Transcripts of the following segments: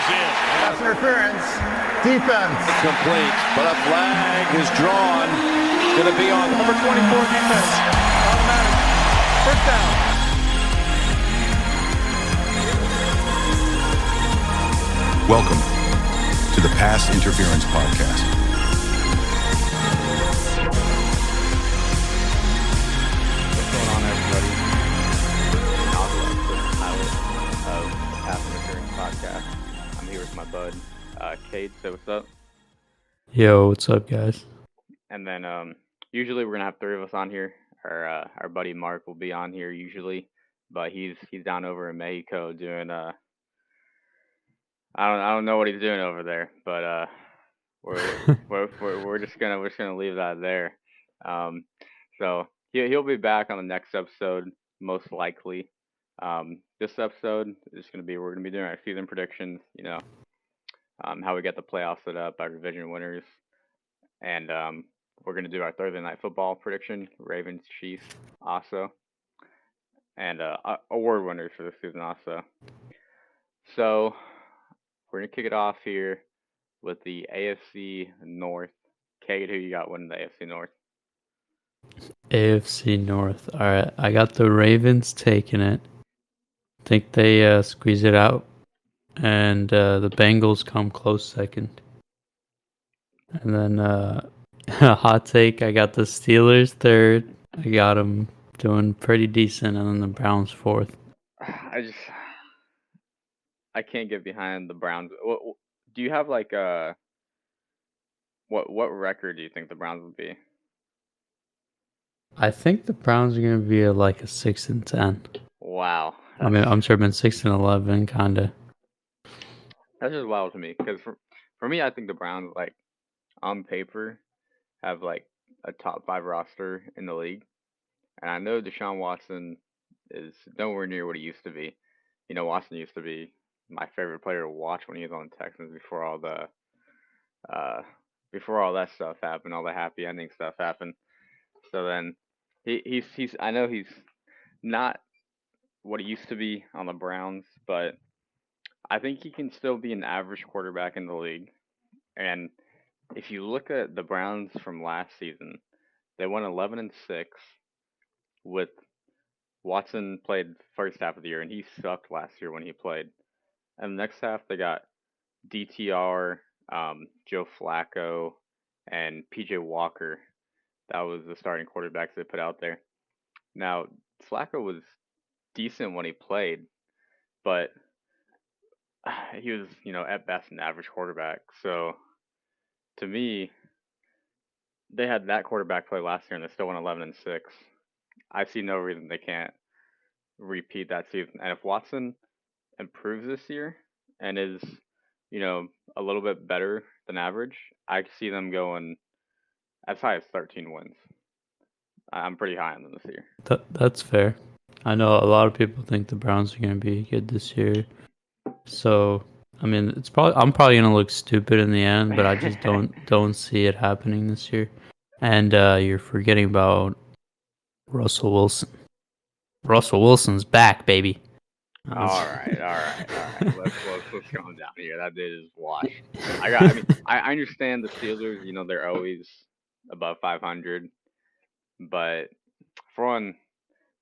in. Pass interference. Defense. Complete, but a flag is drawn. It's going to be on number 24 defense. Automatic. First down. Welcome to the Pass Interference Podcast. What's going on, everybody? This is Tyler of Pass Interference Podcast. I'm here with my bud, Cade. So what's up? Yo, what's up, guys? And then usually we're gonna have three of us on here. Our buddy Mark will be on here usually, but he's down over in Mexico doing I don't know what he's doing over there, but we're just gonna leave that there. So he'll be back on the next episode most likely. This episode is we're gonna be doing our season predictions. You know, how we get the playoffs set up, our division winners, and we're gonna do our Thursday night football prediction, Ravens, Chiefs, also, and award winners for the season also. So we're gonna kick it off here with the AFC North. Cade, who you got winning the AFC North? AFC North. All right, I got the Ravens taking it. Think they squeeze it out, and the Bengals come close second. And then a hot take, I got the Steelers third. I got them doing pretty decent, and then the Browns fourth. I can't get behind the Browns. Do you have like what record do you think the Browns would be? I think the Browns are gonna be like a 6-10. Wow. I mean, I'm sure been 6-11, kinda. That's just wild to me because for me, I think the Browns, like, on paper, have like a top 5 roster in the league, and I know Deshaun Watson is nowhere near what he used to be. You know, Watson used to be my favorite player to watch when he was on the Texans before all that stuff happened, all the happy ending stuff happened. So then he's I know he's not what he used to be on the Browns, but I think he can still be an average quarterback in the league. And if you look at the Browns from last season, they won 11-6 with Watson played first half of the year, and he sucked last year when he played. And the next half, they got DTR, Joe Flacco, and PJ Walker. That was the starting quarterbacks they put out there. Now, Flacco was decent when he played, but he was, at best an average quarterback. So, to me, they had that quarterback play last year, and they still won 11-6. I see no reason they can't repeat that season. And if Watson improves this year and is, a little bit better than average, I see them going as high as 13 wins. I'm pretty high on them this year. That's fair. I know a lot of people think the Browns are going to be good this year. So, I mean, I'm probably going to look stupid in the end, but I just don't see it happening this year. And you're forgetting about Russell Wilson. Russell Wilson's back, baby. All right. Let's calm down here. That dude is washed. I understand the Steelers. They're always above 500, but for one,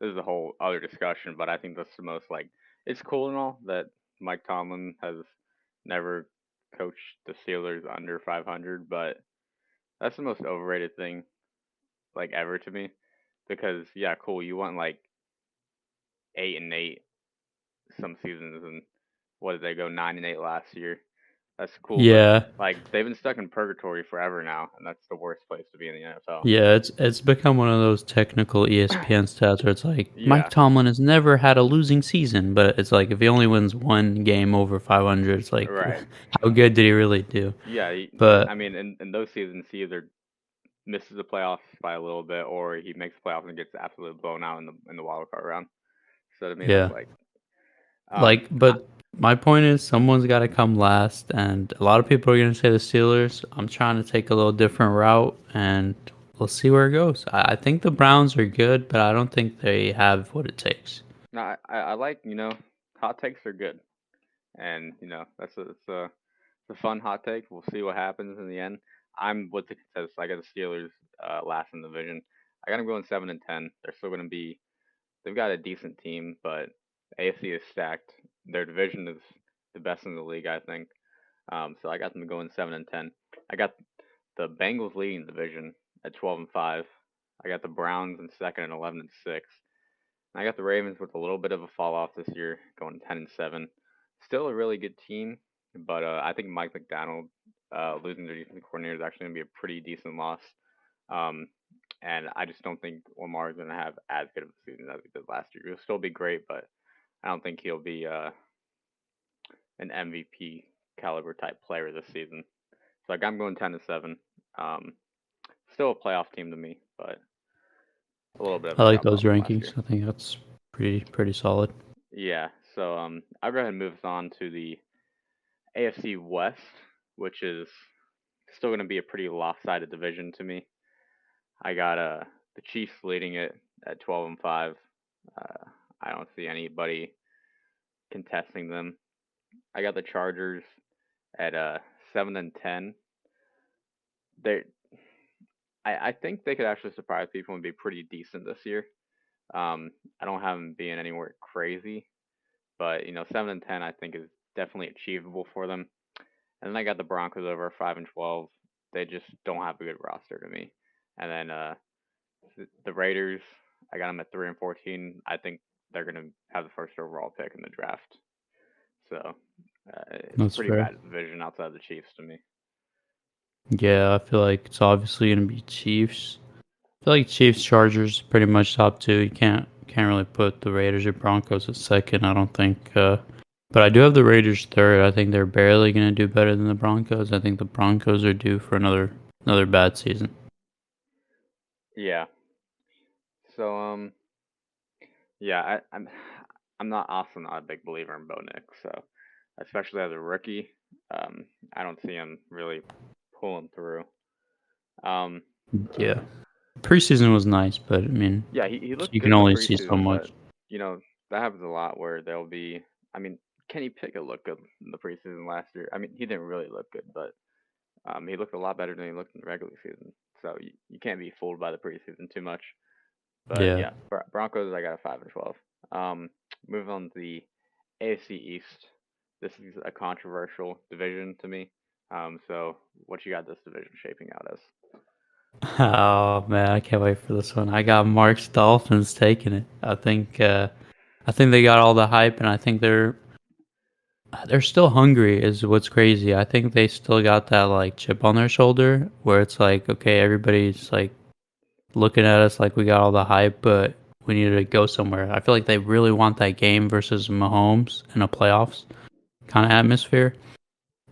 this is a whole other discussion. But I think that's the most it's cool and all that Mike Tomlin has never coached the Steelers under 500, but that's the most overrated thing ever to me. Because cool, you want 8-8 some seasons, and what did they go 9-8 last year? That's cool. Yeah. But, they've been stuck in purgatory forever now, and that's the worst place to be in the NFL. Yeah, it's become one of those technical ESPN stats where it's Mike Tomlin has never had a losing season, but it's if he only wins one game over 500, it's right. How good did he really do? Yeah, but I mean, in those seasons, he either misses the playoffs by a little bit, or he makes the playoffs and gets absolutely blown out in the wild card round. So to me, yeah, that's but my point is someone's got to come last, and a lot of people are going to say the Steelers. I'm trying to take a little different route, and we'll see where it goes. I think the Browns are good, but I don't think they have what it takes. No, I like, hot takes are good. and it's a fun hot take. We'll see what happens in the end. I'm with the consensus. I got the Steelers last in the division. I got them going 7-10. They're still going to be. They've got a decent team, but AFC is stacked. Their division is the best in the league, I think. So I got them going 7-10. I got the Bengals leading the division at 12-5. I got the Browns in second at 11-6. I got the Ravens with a little bit of a fall off this year, going 10-7. Still a really good team, but I think Mike McDonald losing their defensive coordinator is actually going to be a pretty decent loss. Um, and I just don't think Lamar is going to have as good of a season as he did last year. He'll still be great, but I don't think he'll be an MVP caliber type player this season. So like I'm going 10-7. Um, Still a playoff team to me, but a little bit of I a like drop those off from last year. rankings. I think that's pretty solid. Yeah, so I'll go ahead and move us on to the AFC West, which is still going to be a pretty lopsided division to me. I got the Chiefs leading it at 12-5. I don't see anybody contesting them. I got the Chargers at 7-10. They, I think they could actually surprise people and be pretty decent this year. I don't have them being anywhere crazy, but 7-10 I think is definitely achievable for them. And then I got the Broncos over 5-12. They just don't have a good roster to me. And then the Raiders, I got them at 3-14. I think they're gonna have the first overall pick in the draft. So it's a That's pretty fair. bad division outside the Chiefs to me. Yeah, I feel like it's obviously gonna be Chiefs. I feel like Chiefs Chargers pretty much top two. You can't really put the Raiders or Broncos at second. I don't think. But I do have the Raiders third. I think they're barely gonna do better than the Broncos. I think the Broncos are due for another bad season. Yeah. So yeah, I'm not also not a big believer in Bo Nix. So especially as a rookie, I don't see him really pulling through. Um, Yeah, preseason was nice, but I mean, Yeah, he looked you good can in the only see so preseason, but much. you know that happens a lot where there'll be. I mean, Kenny Pickett looked good in the preseason last year. I mean, he didn't really look good, but he looked a lot better than he looked in the regular season. So you can't be fooled by the preseason too much. But Yeah. yeah, Broncos I got a 5-12. Moving on to the AFC East. This is a controversial division to me. So what you got this division shaping out as? Oh man, I can't wait for this one. I got Mark's Dolphins taking it. I think they got all the hype, and I think they're still hungry. Is what's crazy. I think they still got that like chip on their shoulder, where it's like, okay, everybody's like looking at us like we got all the hype, but we need to go somewhere. I feel like they really want that game versus Mahomes in a playoffs kind of atmosphere.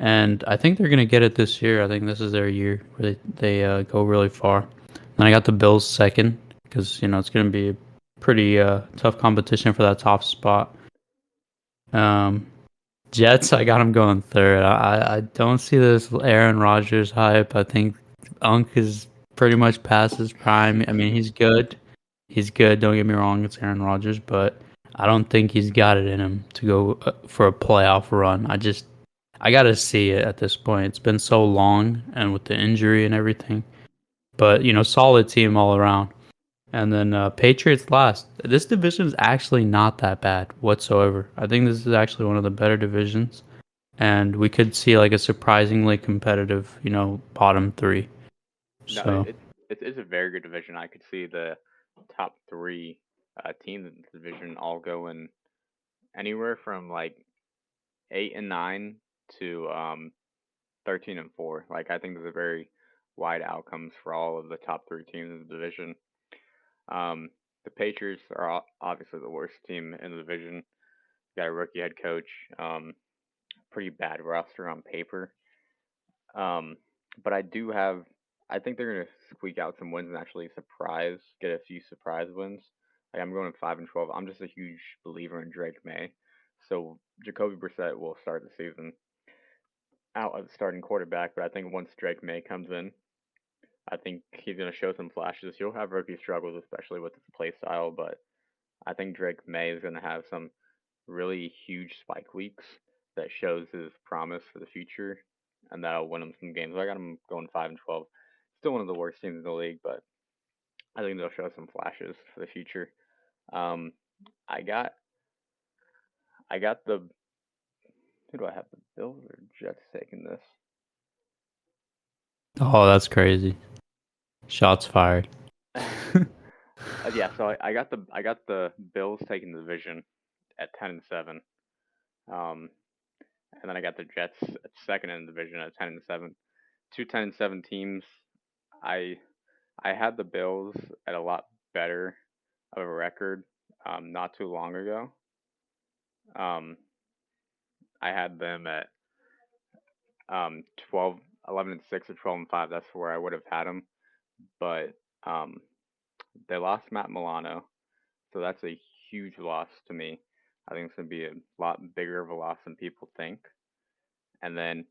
And I think they're gonna get it this year. I think this is their year where they go really far. And I got the Bills second because it's gonna be a pretty tough competition for that top spot. Um, Jets, I got them going third. I don't see this Aaron Rodgers hype. I think Unk is pretty much past his prime. I mean, he's good. He's good. Don't get me wrong. It's Aaron Rodgers, but I don't think he's got it in him to go for a playoff run. I got to see it at this point. It's been so long, and with the injury and everything. But solid team all around. And then Patriots last. This division is actually not that bad whatsoever. I think this is actually one of the better divisions, and we could see like a surprisingly competitive, bottom three. No, So it's a very good division. I could see the top three teams in the division all going anywhere from like 8-9 to 13-4. Like I think there's a very wide outcomes for all of the top three teams in the division. Um, the Patriots are obviously the worst team in the division. Got a rookie head coach. Pretty bad roster on paper. Um, but I think they're gonna squeak out some wins and actually get a few surprise wins. Like I'm going 5-12. I'm just a huge believer in Drake May. So Jacoby Brissett will start the season out as starting quarterback, but I think once Drake May comes in, I think he's gonna show some flashes. He'll have rookie struggles, especially with his play style, but I think Drake May is gonna have some really huge spike weeks, that shows his promise for the future, and that'll win him some games. I got him going 5-12. Still one of the worst teams in the league, but I think they'll show some flashes for the future. Um, I got I got the who do I have? The Bills or Jets taking this? Oh, that's crazy. Shots fired. Yeah, so I got the Bills taking the division at 10-7. Um, and then I got the Jets at second in the division at 10-7. Two 10-7 teams. I I had the Bills at a lot better of a record not too long ago. Um, I had them at 12, 11-6 or 12-5. That's where I would have had them, but um, they lost Matt Milano, so that's a huge loss to me. I think it's going to be a lot bigger of a loss than people think. And then,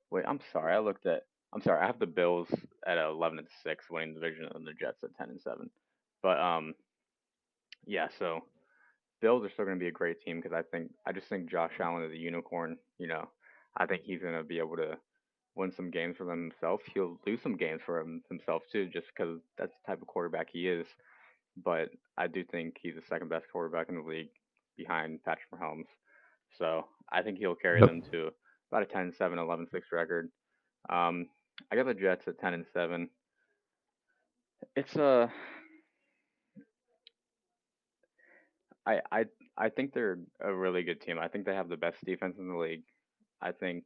wait, I'm sorry, I have the Bills at 11-6 winning the division and the Jets at 10-7. But yeah, so Bills are still going to be a great team because I just think Josh Allen is a unicorn. I think he's going to be able to win some games for them himself. He'll lose some games for himself too, just because that's the type of quarterback he is. But I do think he's the second best quarterback in the league behind Patrick Mahomes. So I think he'll carry Yep. them to about a 10-7, 11-6 record. Um, I got the Jets at 10-7. It's I I I think they're a really good team. I think they have the best defense in the league. I think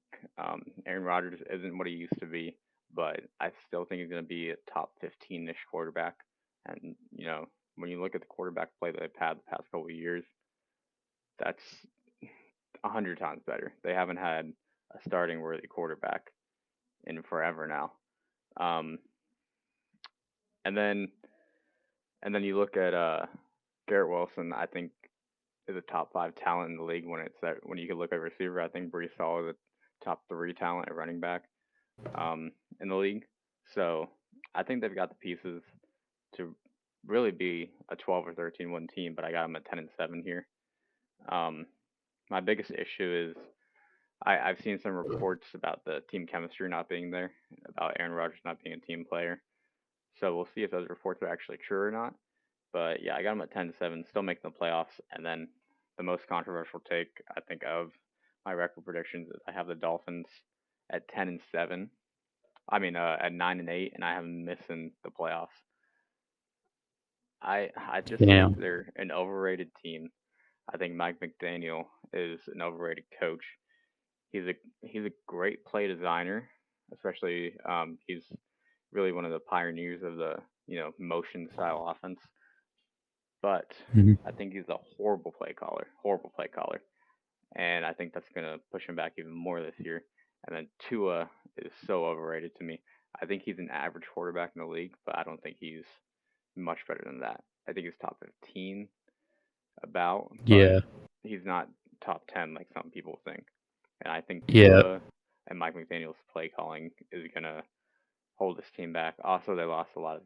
Aaron Rodgers isn't what he used to be, but I still think he's going to be a top 15-ish quarterback. And when you look at the quarterback play that they've had the past couple of years, that's 100 times better. They haven't had a starting worthy quarterback in forever now. Um, and then and then you look at Garrett Wilson. I think is a top five talent in the league when you can look at receiver. I think Brees Hall is a top three talent at running back in the league. So I think they've got the pieces to really be a 12 or 13 win team. But I got them at 10-7 here. Um, my biggest issue is I've seen some reports about the team chemistry not being there, about Aaron Rodgers not being a team player. So we'll see if those reports are actually true or not. But yeah, I got them at 10-7, still making the playoffs. And then the most controversial take I think of my record predictions is I have the Dolphins at 10-7. I mean, at 9-8, and I have them missing the playoffs. I just think Damn. they're an overrated team. I think Mike McDaniel is an overrated coach. He's a great play designer, especially he's really one of the pioneers of the motion style offense. But Mhm. I think he's a horrible play caller, and I think that's gonna push him back even more this year. And then Tua is so overrated to me. I think he's an average quarterback in the league, but I don't think he's much better than that. I think he's top 15 about, but Yeah. he's not top 10 like some people think. And I think Yeah. Tua and Mike McDaniel's play calling is gonna hold this team back. Also, they lost a lot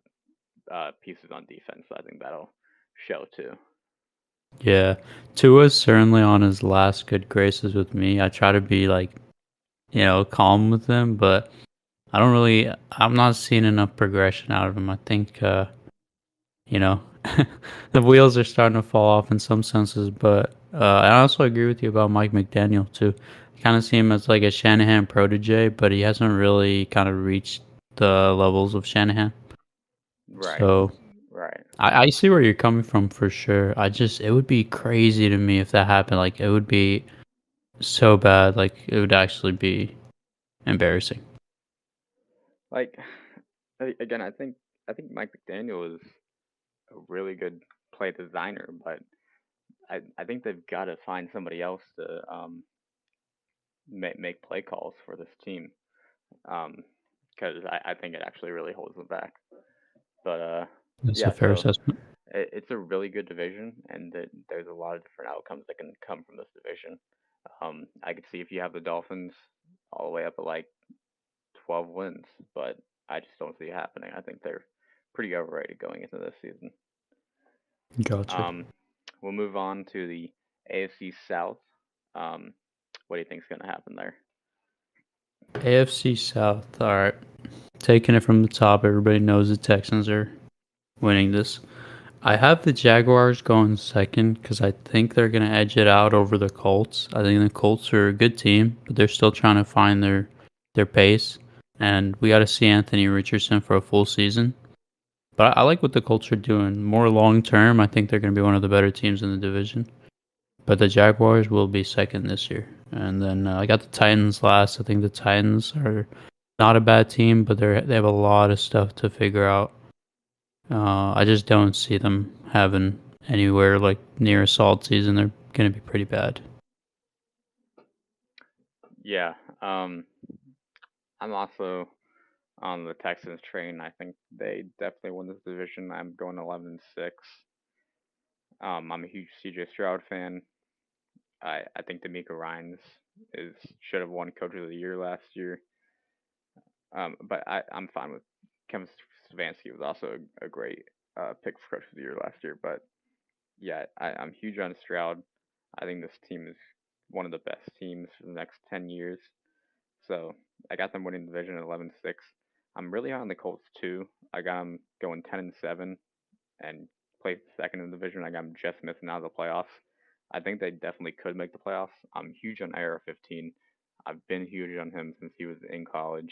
of pieces on defense, so I think that'll show too. Yeah. Tua's certainly on his last good graces with me. I try to be like, calm with him, but I'm not seeing enough progression out of him. I think you know, the wheels are starting to fall off in some senses, but I also agree with you about Mike McDaniel too. I kind of see him as like a Shanahan protege, but he hasn't really kind of reached the levels of Shanahan. Right, So right. I see where you're coming from for sure. It would be crazy to me if that happened. Like it would be so bad. Like it would actually be embarrassing. Like again, I think Mike McDaniel is a really good play designer, but I think they've got to find somebody else to make play calls for this team. Because I think it actually really holds them back. But That's a yeah, fair so assessment. it's a really good division, and there's a lot of different outcomes that can come from this division. I could see if you have the Dolphins all the way up at like 12 wins, but I just don't see it happening. I think they're pretty overrated going into this season. Gotcha. Um, we'll move on to the AFC South. Um, what do you think's going to happen there? AFC South. All right, taking it from the top. Everybody knows the Texans are winning this. I have the Jaguars going second because I think they're going to edge it out over the Colts. I think the Colts are a good team, but they're still trying to find their pace. And we got to see Anthony Richardson for a full season. But I like what the Colts are doing. More long term, I think they're going to be one of the better teams in the division. But the Jaguars will be second this year. And then I got the Titans last. I think the Titans are not a bad team, but they have a lot of stuff to figure out. I just don't see them having anywhere like near a solid season. They're going to be pretty bad. Yeah, I'm also on the Texans train. I think they definitely win this division. I'm going 11-6. I'm a huge CJ Stroud fan. I think D'Amico Ryans should have won Coach of the Year last year. But I'm fine with Kevin Stefanski was also a great pick for Coach of the Year last year. But yeah, I'm huge on Stroud. I think this team is one of the best teams for the next 10 years. So I got them winning the division at 11-6. I'm really high on the Colts too. I got them going 10-7 and placed second in the division. I got them just missing out of the playoffs. I think they definitely could make the playoffs. I'm huge on AR-15. I've been huge on him since he was in college.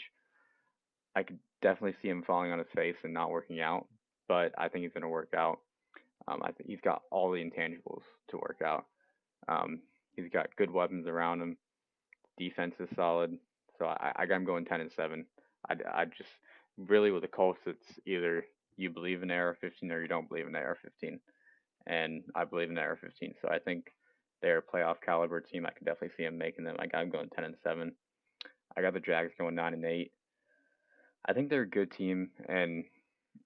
I could definitely see him falling on his face and not working out, but I think he's going to work out. I think he's got all the intangibles to work out. Um, he's got good weapons around him. Defense is solid. So I got him going 10-7. I just really with the Colts, it's either you believe in AR-15 or you don't believe in AR-15, and I believe in AR-15. So I think they're a playoff caliber team. I could definitely see them making them. I got them going 10-7. I got the Jags going 9-8. I think they're a good team, and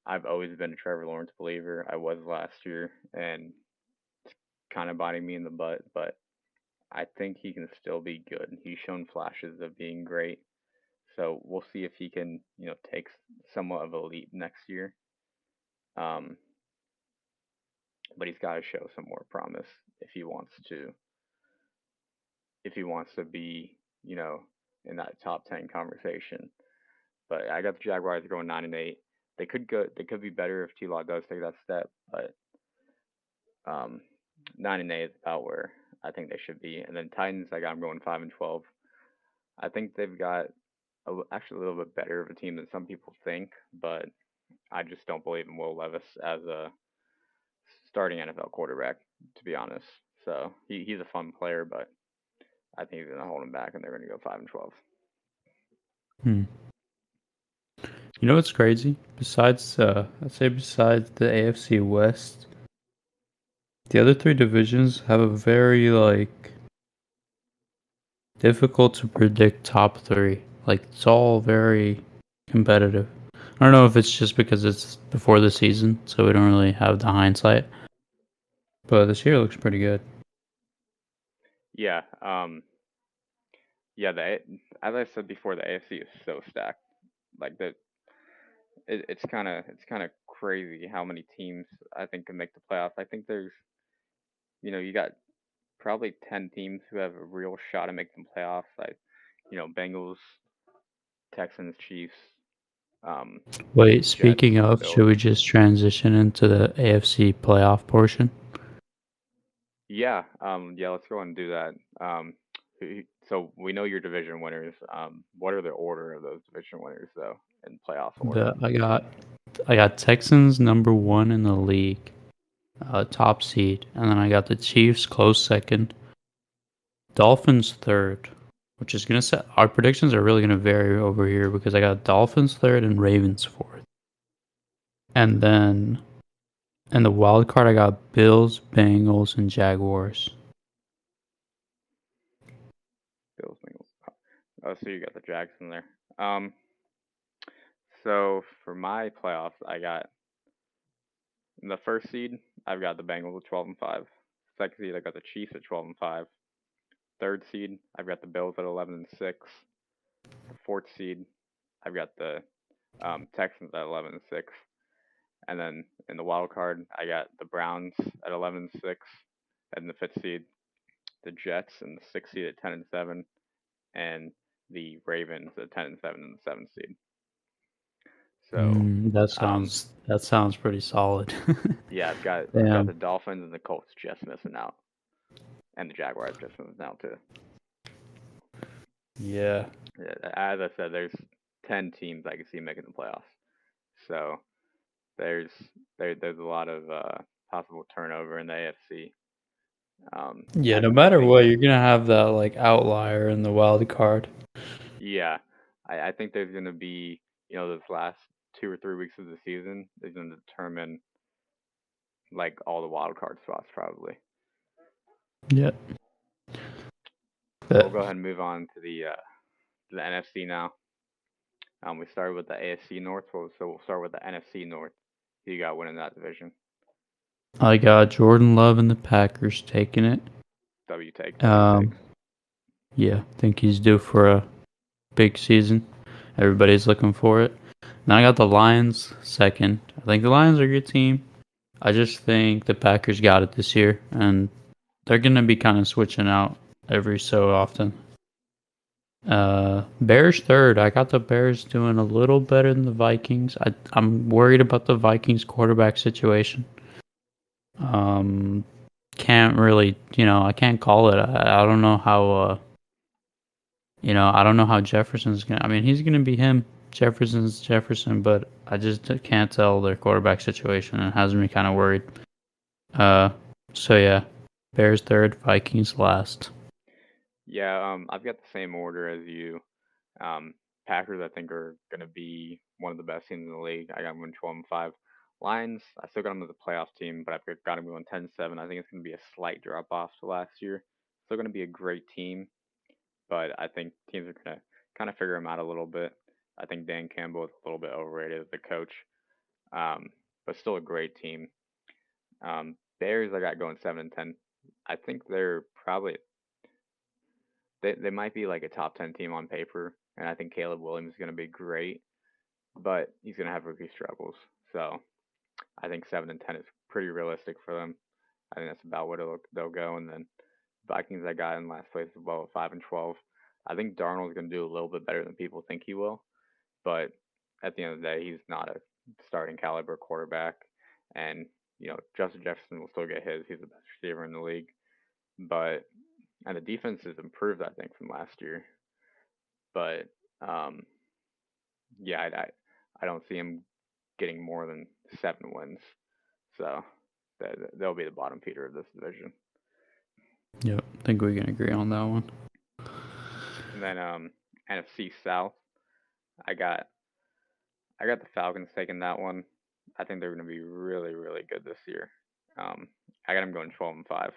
I've always been a Trevor Lawrence believer. I was last year, and it's kind of biting me in the butt, but I think he can still be good. He's shown flashes of being great. So we'll see if he can, take somewhat of a leap next year. Um, but he's got to show some more promise if he wants to. If he wants to be, in that top 10 conversation. But I got the Jaguars going 9-8. They could go. They could be better if T. Law does take that step. But um, 9-8 is about where I think they should be. And then Titans, I got them going 5-12. I think they've got actually a little bit better of a team than some people think, but I just don't believe in Will Levis as a starting NFL quarterback, to be honest. So he's a fun player, but I think he's going to hold him back, and they're going to go 5-12. Hmm. You know what's crazy? Besides the AFC West, the other three divisions have a very difficult to predict top three. Like it's all very competitive. I don't know if it's just because it's before the season, so we don't really have the hindsight. But this year looks pretty good. Yeah, yeah. As I said before, the AFC is so stacked. Like it's kind of crazy how many teams I think can make the playoffs. I think there's, you got probably 10 teams who have a real shot at making the playoffs. Like, Bengals, Texans, Chiefs, um, Wait, Jets, speaking of, should Bills. we just transition into the AFC playoff portion? Yeah, let's go and do that. So we know your division winners. What are the order of those division winners though in playoff order? I got Texans number one in the league, top seed, and then I got the Chiefs close second, Dolphins third, which is gonna set our predictions are really gonna vary over here because I got Dolphins third and Ravens fourth, and then in the wild card I got Bills, Bengals, and Jaguars. Bills, Bengals. Oh, so you got the Jags in there. Um, so for my playoffs, I got in the first seed, I've got the Bengals at 12-5. Second seed, I got the Chiefs at 12-5. Third seed, I've got the Bills at 11-6. Fourth seed, I've got the Texans at 11-6. And then in the wild card, I got the Browns at 11-6. And the fifth seed, the Jets and the 6th seed at 10-7, and the Ravens at 10-7 and the 7th seed. So that sounds pretty solid. yeah, I've got Damn. the Dolphins and the Colts just missing out, and the Jaguars just missing out too. Yeah. As I said, there's 10 teams I can see making the playoffs. So there's a lot of possible turnover in the AFC. Yeah, no I matter think, what, you're gonna have that like outlier in the wild card. yeah, I think there's going to be, those last 2 or 3 weeks of the season is going to determine like all the wild card spots probably. Yeah. We'll go ahead and move on to the NFC now. We started with the AFC North, so we'll start with the NFC North. Who you got winning that division? I got Jordan Love and the Packers taking it. W take. Yeah, I think he's due for a big season. Everybody's looking for it. Now I got the Lions second. I think the Lions are a good team. I just think the Packers got it this year, and they're gonna be kind of switching out every so often. Bears third. I got the Bears doing a little better than the Vikings. I'm worried about the Vikings quarterback situation. Can't really, I can't call it. I don't know how, I don't know how Jefferson's gonna. I mean, he's gonna be him. Jefferson's Jefferson, but I just can't tell their quarterback situation, and it has me kind of worried. Uh, so yeah, Bears third, Vikings last. Yeah, I've got the same order as you. Packers, I think, are going to be one of the best teams in the league. I got them going 12-5. Lions, I still got them as a playoff team, but I've got them going 10-7. I think it's going to be a slight drop off to last year. Still going to be a great team, but I think teams are going to kind of figure them out a little bit. I think Dan Campbell is a little bit overrated as a coach, but still a great team. Bears, I got going 7-10. I think they're probably they might be like a top 10 team on paper, and I think Caleb Williams is going to be great, but he's going to have rookie struggles. So I think 7-10 is pretty realistic for them. I think that's about what they'll go. And then Vikings, I got in last place as well at 5-12. I think Darnold's going to do a little bit better than people think he will, but at the end of the day, he's not a starting caliber quarterback. And Justin Jefferson will still get his. He's the best receiver in the league, but and the defense has improved, I think, from last year. But yeah, I don't see him getting more than 7 wins. So they'll be the bottom feeder of this division. Yep, I think we can agree on that one. And then NFC South, I got the Falcons taking that one. I think they're going to be really, really good this year. I got them going 12-5.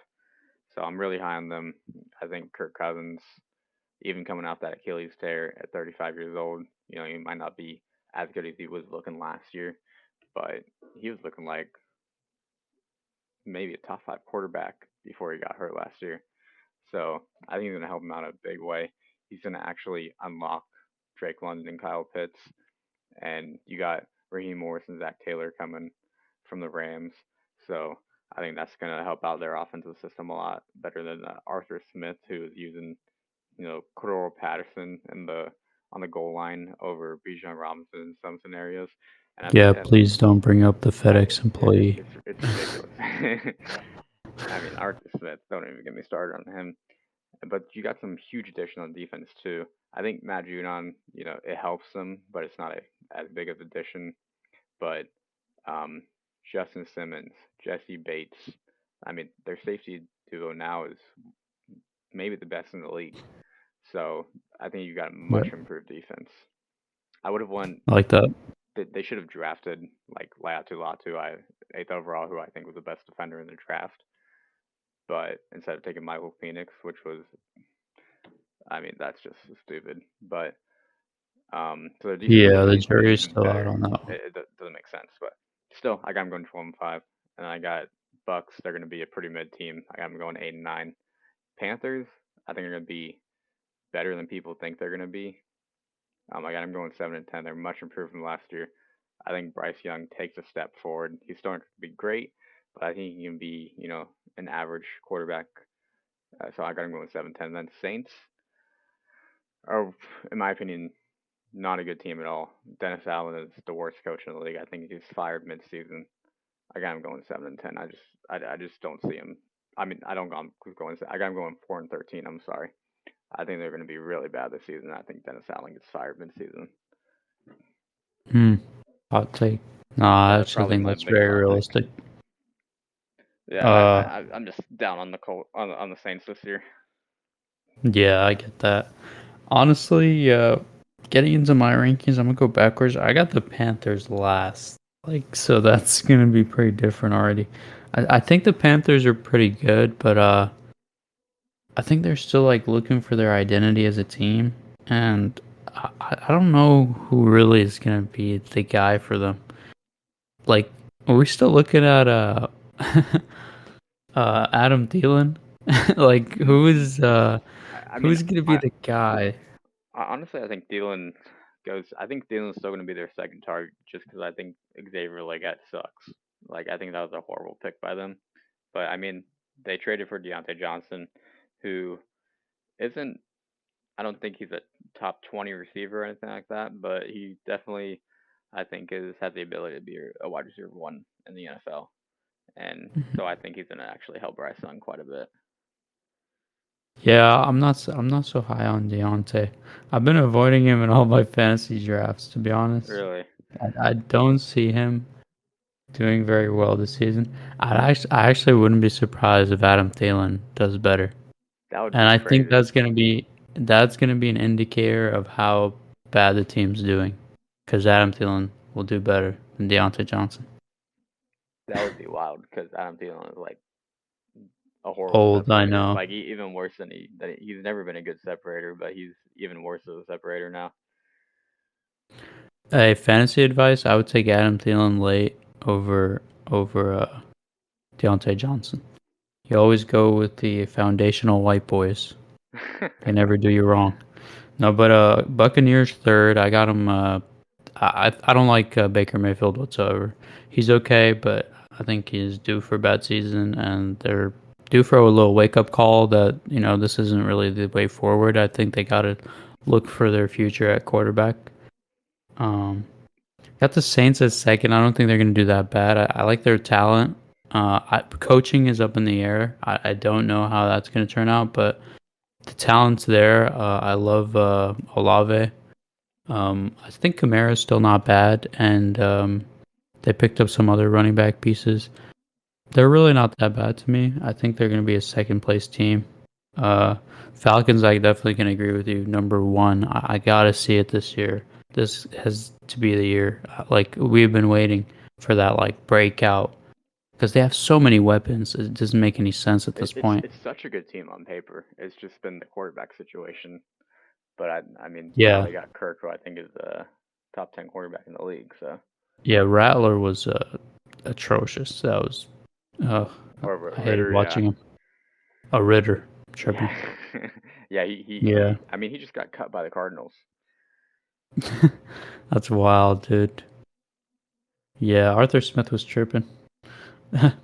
So I'm really high on them. I think Kirk Cousins, even coming off that Achilles tear at 35 years old, he might not be as good as he was looking last year, but he was looking like maybe a top 5 quarterback before he got hurt last year. So I think he's going to help him out in a big way. He's going to actually unlock Drake London and Kyle Pitts. And you got Raheem Morris and Zach Taylor coming from the Rams. So I think that's going to help out their offensive system a lot better than Arthur Smith, who is using, Cordero Patterson on the goal line over Bijan Robinson in some scenarios. And I Yeah, think please don't bring up the FedEx employee. it's ridiculous. I mean, Arthur Smith, don't even get me started on him. But you got some huge addition on defense too. I think Matt Judon, it helps them, but it's not as big of addition. But Justin Simmons, Jesse Bates, I mean, their safety duo now is maybe the best in the league. So I think you got a much improved defense. I would have won. I like that. They should have drafted like Latu, 8th overall, who I think was the best defender in the draft. But instead of taking Michael Phoenix, which was, I mean, that's just stupid. But so their defense Yeah, should the be jury's even still out better. on that one. It doesn't make sense, but still, I got them going 12-5, and I got Bucks. They're going to be a pretty mid team. I got them going 8-9. Panthers, I think are going to be better than people think they're going to be. I got them going 7-10. They're much improved from last year. I think Bryce Young takes a step forward. He's starting to be great, but I think he can be, an average quarterback So I got him going 7-10. Then Saints are, in my opinion, not a good team at all. Dennis Allen is the worst coach in the league. I think he's fired mid-season. I got him going 7-10. I just don't see him. I mean, I don't got him going. I got him going 4-13. I'm sorry. I think they're going to be really bad this season. I think Dennis Allen gets fired mid-season. Hot take. No, I That's actually probably think my that's biggest very hot take. realistic. Yeah, I'm just down on the Saints this year. Yeah, I get that. Honestly, getting into my rankings, I'm gonna go backwards. I got the Panthers last, like, so that's gonna be pretty different already. I think the Panthers are pretty good, but I think they're still like looking for their identity as a team, and I don't know who really is gonna be the guy for them. Like, are we still looking at Adam Thielen? Like, I mean, who's gonna be the guy? honestly, I think Thielen goes. I think Thielen's still going to be their second target, just because I think Xavier Leggett sucks. Like, I think that was a horrible pick by them. But I mean, they traded for Deontay Johnson, who isn't. I don't think he's a top 20 receiver or anything like that, but he definitely, I think, has the ability to be a wide receiver one in the NFL, and so I think he's going to actually help Bryce Young quite a bit. Yeah, I'm not so high on Deontay. I've been avoiding him in all my fantasy drafts, to be honest. Really, I don't see him doing very well this season. I actually wouldn't be surprised if Adam Thielen does better. that would And be I think crazy. that's gonna be an indicator of how bad the team's doing, because Adam Thielen will do better than Deontay Johnson. That would be wild because Adam Thielen is like a horrible Old, I separator. know. Like even worse than he's never been a good separator, but he's even worse as a separator now. Hey, fantasy advice: I would take Adam Thielen late over Deontay Johnson. You always go with the foundational white boys. They never do you wrong. No, but Buccaneers third. I got him. I don't like Baker Mayfield whatsoever. He's okay, but I think he's due for a bad season, and they're due for a little wake up call that this isn't really the way forward. I think they got to look for their future at quarterback. Got the Saints as second. I don't think they're going to do that bad. I like their talent. Coaching is up in the air. I don't know how that's going to turn out, but the talent's there. I love Olave. I think Kamara's still not bad, and they picked up some other running back pieces. They're really not that bad to me. I think they're going to be a second place team. Falcons, I definitely can agree with you. Number one, I gotta see it this year. This has to be the year. Like, we've been waiting for that like breakout because they have so many weapons. It doesn't make any sense at this point. It's such a good team on paper. It's just been the quarterback situation. But I mean now Yeah, they got Kirk, who I think is a top 10 quarterback in the league. So yeah. Rattler was atrocious. That was. Uh, or I hated Ritter, yeah, watching him. A Ritter yeah, tripping. yeah. Yeah, I mean he just got cut by the Cardinals. that's wild, dude. Yeah, Arthur Smith was tripping.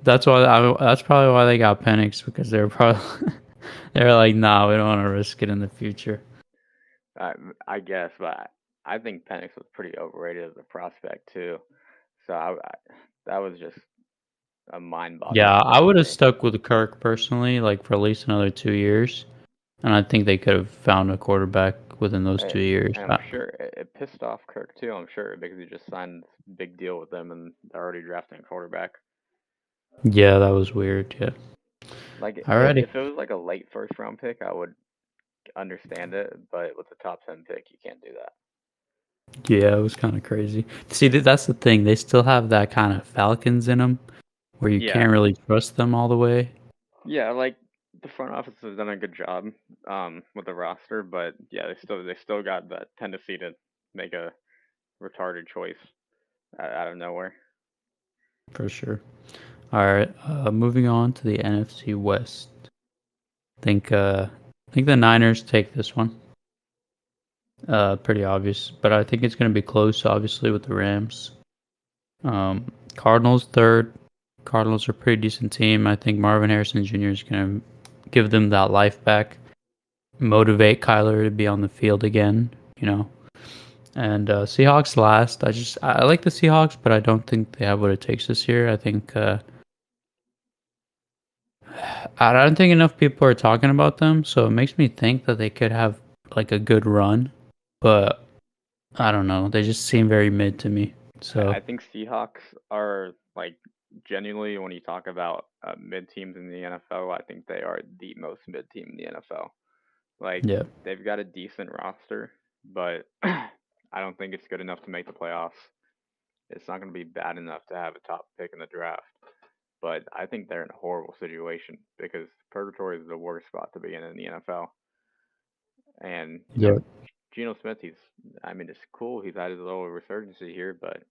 That's probably why they got Penix, because they were probably they were like, nah, we don't want to risk it in the future. I guess, but I think Penix was pretty overrated as a prospect too. So that was just a Yeah, mind-boggling I pick would for have me. stuck with Kirk personally, like for at least another 2 years, and I think they could have found a quarterback within those 2 years. And I'm sure it pissed off Kirk too. I'm sure because he just signed this big deal with them and they're already drafting a quarterback. Yeah, that was weird. Yeah. Like Alrighty. if it was like a late first round pick, I would understand it. But with the top 10 pick, you can't do that. Yeah, it was kind of crazy. See, that's the thing. They still have that kind of Falcons in them, where you Yeah, can't really trust them all the way. yeah. Like the front office has done a good job with the roster, but yeah, they still got that tendency to make a retarded choice out of nowhere. For sure. All right. Moving on to the NFC West. Think the Niners take this one. Pretty obvious, but I think it's going to be close. Obviously, with the Rams. Cardinals third. Cardinals are a pretty decent team. I think Marvin Harrison Jr. is going to give them that life back, motivate Kyler to be on the field again, you know. And Seahawks last. I like the Seahawks, but I don't think they have what it takes this year. I think I don't think enough people are talking about them, so it makes me think that they could have like a good run, but I don't know. They just seem very mid to me. So I think Seahawks are like genuinely when you talk about mid teams in the NFL, I think they are the most mid team in the NFL. Like yeah, they've got a decent roster, but I don't think it's good enough to make the playoffs. It's not going to be bad enough to have a top pick in the draft. But I think they're in a horrible situation because purgatory is the worst spot to be in the NFL. And yeah, Geno Smith, I mean, it's cool. He's had his little resurgence here, but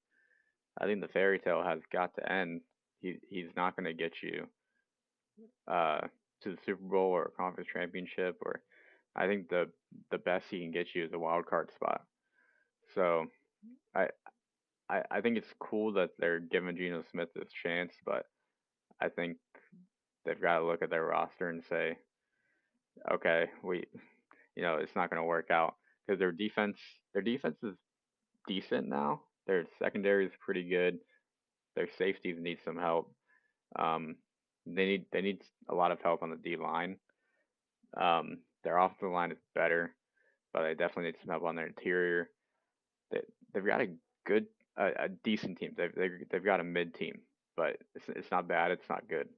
I think the fairy tale has got to end. He's not going to get you uh, to the Super Bowl or conference championship, or I think the best he can get you is a wild card spot. So I I think it's cool that they're giving Geno Smith this chance, but I think they've got to look at their roster and say, okay, it's not going to work out because their defense is decent now. Their secondary is pretty good. Their safeties need some help. Um, they need a lot of help on the D line. Their offensive line is better, but they definitely need some help on their interior. They they've got a good a decent team. They've got a mid team, but it's not bad. It's not good.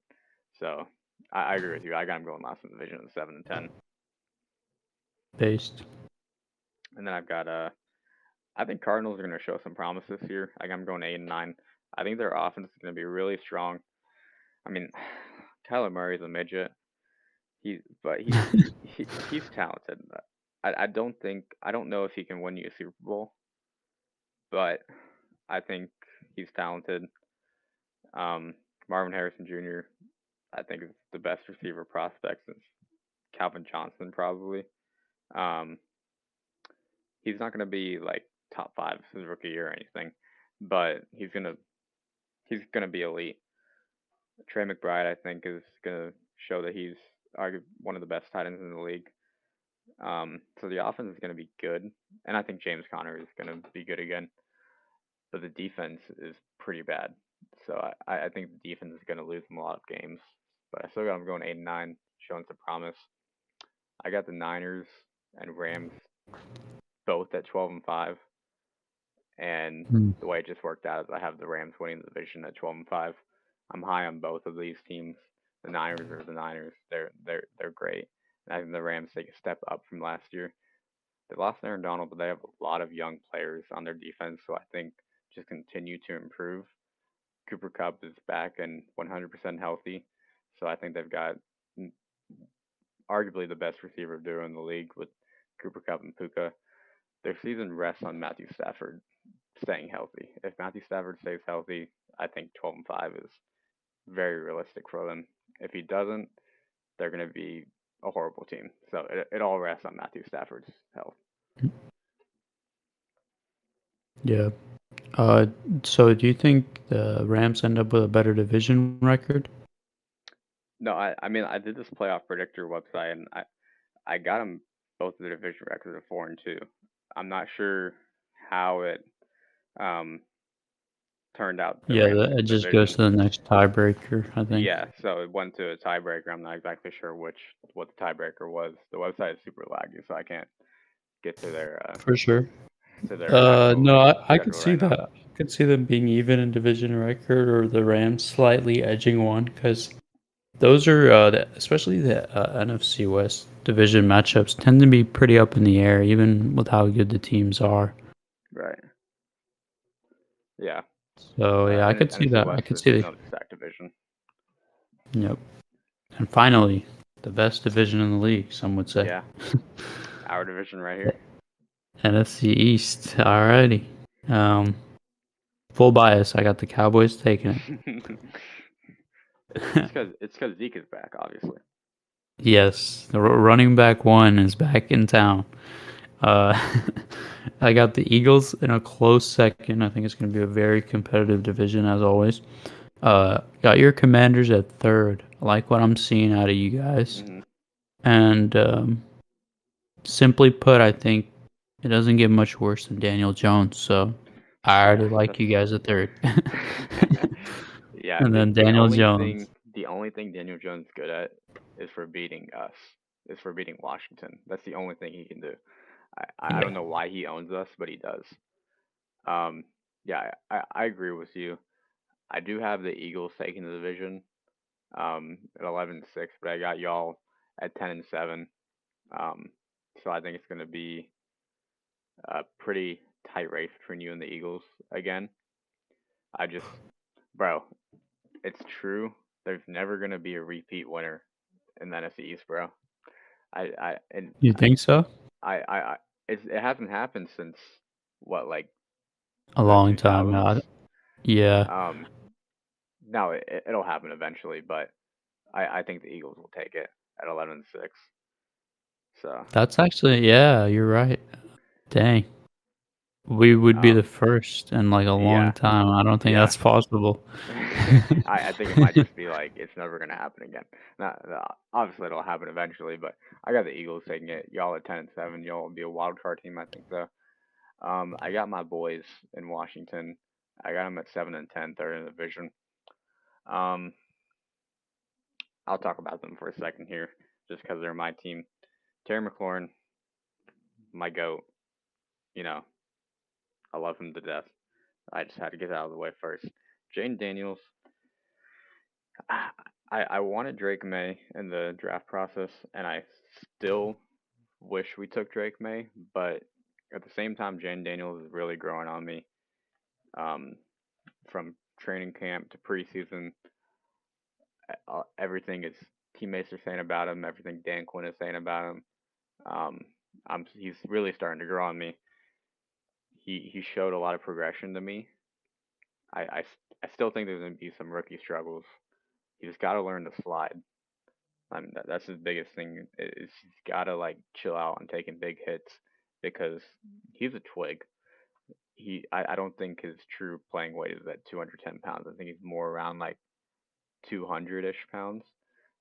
So I agree with you. I got them going last in the division at 7-10, based. and then I've got I think Cardinals are going to show some promise this year. I got them going 8-9. I think their offense is going to be really strong. I mean, Kyler Murray's a midget. He's talented. I don't know if he can win you a Super Bowl, but I think he's talented. Marvin Harrison Jr. I think is the best receiver prospect since Calvin Johnson probably. Um, he's not gonna be like top five his rookie year or anything, but he's gonna be elite. Trey McBride I think is gonna show that he's one of the best tight ends in the league. So the offense is gonna be good, and I think James Conner is gonna be good again. But the defense is pretty bad. So I think the defense is gonna lose them a lot of games. But I still got them going 8-9, showing some promise. I got the Niners and Rams both at 12-5, and Hmm. the way it just worked out is I have the Rams winning the division at 12-5. I'm high on both of these teams. The Niners are the Niners. They're great. And I think the Rams take a step up from last year. They lost Aaron Donald, but they have a lot of young players on their defense, so I think just continue to improve. Cooper Kupp is back and 100% healthy, so I think they've got arguably the best receiver duo in the league with Cooper Kupp and Puka. Their season rests on Matthew Stafford staying healthy. If Matthew Stafford stays healthy, I think 12-5 is very realistic for them. If he doesn't, they're going to be a horrible team. So it all rests on Matthew Stafford's health. Yeah. So do you think the Rams end up with a better division record? No, I mean I did this playoff predictor website and I got them both the division record of 4-2. I'm not sure how it um turned out the Yeah, Rams it just goes division. to the next tiebreaker, I think. Yeah, so it went to a tiebreaker. I'm not exactly sure what the tiebreaker was. The website is super laggy, so I can't get For sure. to their actual No, I could schedule see right now. that. I could see them being even in division record or the Rams slightly edging one because those are, especially the NFC West division matchups, tend to be pretty up in the air, even with how good the teams are. Right. Yeah. So yeah, I could see NFC that. I West could is see the. another stacked division. Yep. And finally, the best division in the league, some would say. Yeah. Our division right here. NFC East. Alrighty. Full bias. I got the Cowboys taking it. It's because Zeke is back, obviously. Yes, the running back one is back in town. Uh, I got the Eagles in a close second. I think it's going to be a very competitive division as always. Got your Commanders at third. I like what I'm seeing out of you guys. Mm-hmm. And simply put, I think it doesn't get much worse than Daniel Jones. So I Yeah, already like that's you guys at third. yeah. And then The Daniel only Jones. thing Daniel Jones is good at is for beating us, is for beating Washington. That's the only thing he can do. I don't Yeah. know why he owns us, but he does. Um, yeah, I agree with you. I do have the Eagles taking the division at 11-6, but I got y'all at 10-7. Um, so I think it's going to be a pretty tight race between you and the Eagles again. I just, bro, it's true. There's never going to be a repeat winner in the NFC East, bro. And You think so? I it hasn't happened since what, like A the long time 2000s. now. Yeah. Um, now it'll happen eventually, but I think the Eagles will take it at 11-6. So That's actually, yeah, you're right. Dang. We would be the um, first in like a long yeah, time. I don't think yeah. that's possible. I think it might just be like it's never gonna happen again. Obviously it'll happen eventually, but I got the Eagles taking it. Y'all at 10-7. Y'all will be a wild card team, I think so. I got my boys in Washington. I got them at 7-10, third in the division. Um, I'll talk about them for a second here, just because they're my team. Terry McLaurin, my goat. You know, I love him to death. I just had to get it out of the way first. Jane Daniels. I wanted Drake May in the draft process, and I still wish we took Drake May, but at the same time, Jane Daniels is really growing on me. Um, from training camp to preseason, everything his teammates are saying about him, everything Dan Quinn is saying about him, um, he's really starting to grow on me. He showed a lot of progression to me. I still think there's going to be some rookie struggles. He's got to learn to slide. That's his biggest thing. Is he's got to like chill out on taking big hits because he's a twig. I don't think his true playing weight is at 210 pounds. I think he's more around like 200-ish pounds.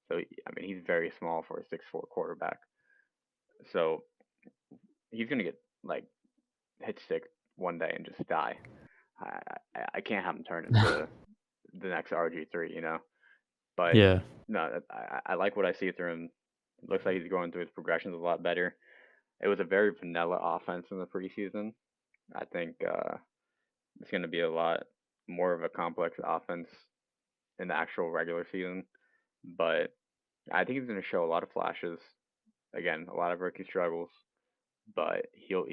So I mean he's very small for a 6'4" quarterback. So he's gonna get like hit sick one day and just die. I can't have him turn into the next RG3, you know. But Yeah. no, I like what I see through him. It looks like he's going through his progressions a lot better. It was a very vanilla offense in the preseason. I think it's going to be a lot more of a complex offense in the actual regular season. But I think he's going to show a lot of flashes. Again, a lot of rookie struggles, but he'll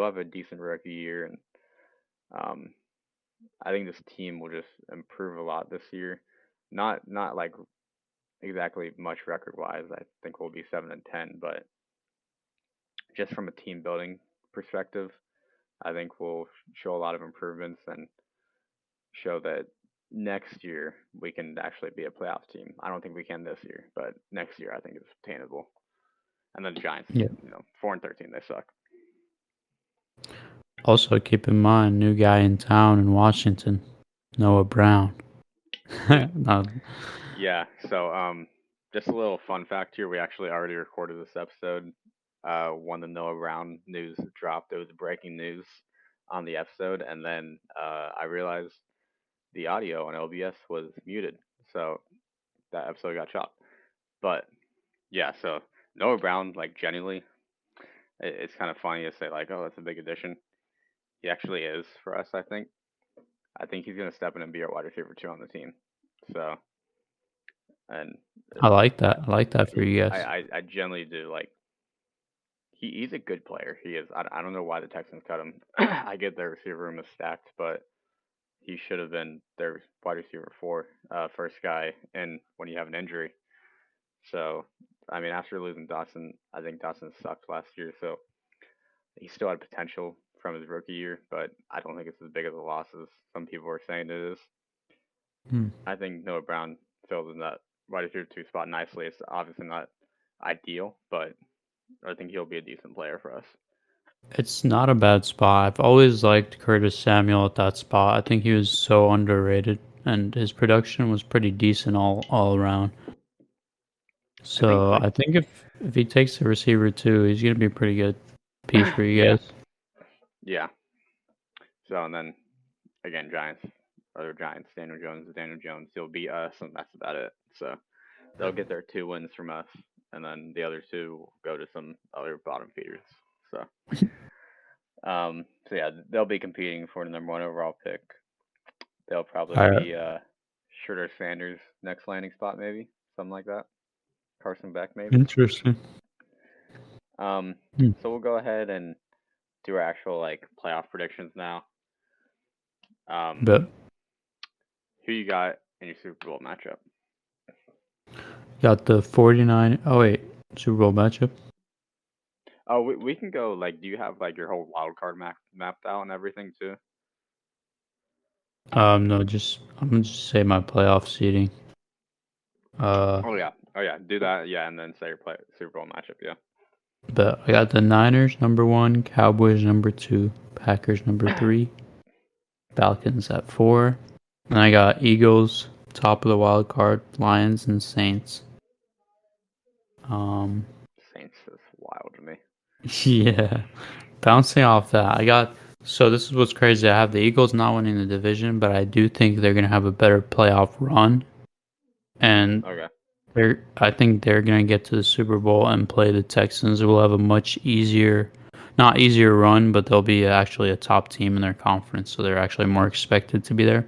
have a decent rookie year, and um, I think this team will just improve a lot this year. Not like exactly much record wise. I think we'll be 7-10, but just from a team building perspective, I think we'll show a lot of improvements and show that next year we can actually be a playoff team. I don't think we can this year, but next year I think it's attainable. And then the Giants, Yeah. 4-13, they suck. Also, keep in mind, new guy in town in Washington, Noah Brown. Dude, No, yeah. So just a little fun fact here. We actually already recorded this episode. When the Noah Brown news dropped, it was breaking news on the episode, and then I realized the audio on LBS was muted, so that episode got chopped. But yeah, so Noah Brown, like genuinely, it's kind of funny to say like, oh, that's a big addition. He actually is for us. I think he's gonna step in and be our wide receiver two on the team. So and I like I that. I like that for you guys. I generally do like he's a good player. He is. I don't know why the Texans cut him. I get their receiver room is stacked, but he should have been their wide receiver four, first guy, and when you have an injury. So I mean, after losing Dawson, I think Dawson sucked last year. So he still had potential from his rookie year, but I don't think it's as big of a loss as some people are saying it is. Hmm. I think Noah Brown fills in that wide receiver two spot nicely. It's obviously not ideal, but I think he'll be a decent player for us. It's not a bad spot. I've always liked Curtis Samuel at that spot. I think he was so underrated, and his production was pretty decent all around. So like I think if he takes the receiver too, he's gonna be a pretty good piece for you yeah, guys. yeah. So and then again, Giants, other Giants, Daniel Jones is Daniel Jones. He'll beat us, and that's about it. So they'll get their 2 wins from us, and then the other two will go to some other bottom feeders. So, so yeah, they'll be competing for the #1 overall pick. They'll probably All right. be Shirter Sanders next landing spot, maybe something like that. Carson Beck, maybe. Interesting. Hmm. So we'll go ahead and do our actual like playoff predictions now. But Who you got in your Super Bowl matchup? got the 49. Oh wait, Super Bowl matchup. Oh, we can go like. Do you have like your whole wild card mapped out and everything too? No, just I'm gonna just say my playoff seeding. Uh, Oh yeah. Do that. Yeah, and then say your Super Bowl matchup. Yeah. but I got the Niners #1, Cowboys #2, Packers #3, Falcons at 4, and I got Eagles top of the wild card, Lions and Saints. Um, Saints is wild to me. yeah, bouncing off that, I got. So this is what's crazy. I have the Eagles not winning the division, but I do think they're gonna have a better playoff run, and Okay. I think they're gonna get to the Super Bowl and play the Texans. Will have a much easier, not easier run, but they'll be actually a top team in their conference, so they're actually more expected to be there.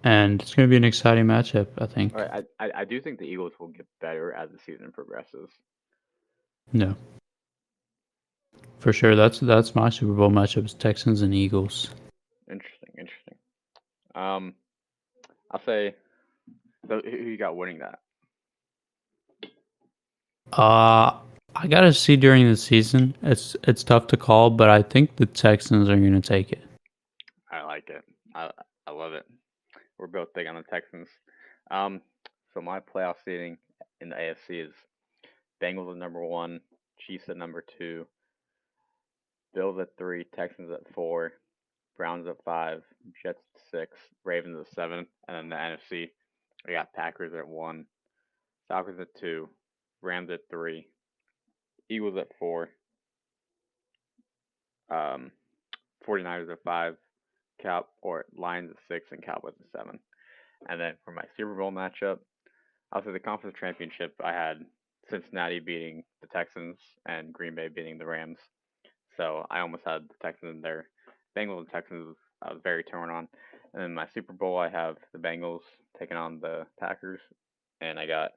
And it's gonna be an exciting matchup, I All think. right. I do think the Eagles will get better as the season progresses. No, for sure. That's my Super Bowl matchup: is Texans and Eagles. Interesting. Um, I'll say. So who you got winning that? I gotta see during the season. It's tough to call, but I think the Texans are gonna take it. I like it. I love it. We're both big on the Texans. Um, so my playoff seeding in the AFC is Bengals at #1, Chiefs at #2, Bills at 3, Texans at 4, Browns at 5, Jets at 6, Ravens at 7, and then the NFC, we got Packers at 1, Falcons at 2, Rams at 3, Eagles at 4, um, 49ers at 5, Lions at 6, and Cowboys at 7. And then for my Super Bowl matchup, also the conference championship, I had Cincinnati beating the Texans and Green Bay beating the Rams. So I almost had the Texans in there. Bengals and Texans I was very torn on. And then my Super Bowl I have the Bengals taking on the Packers. And I got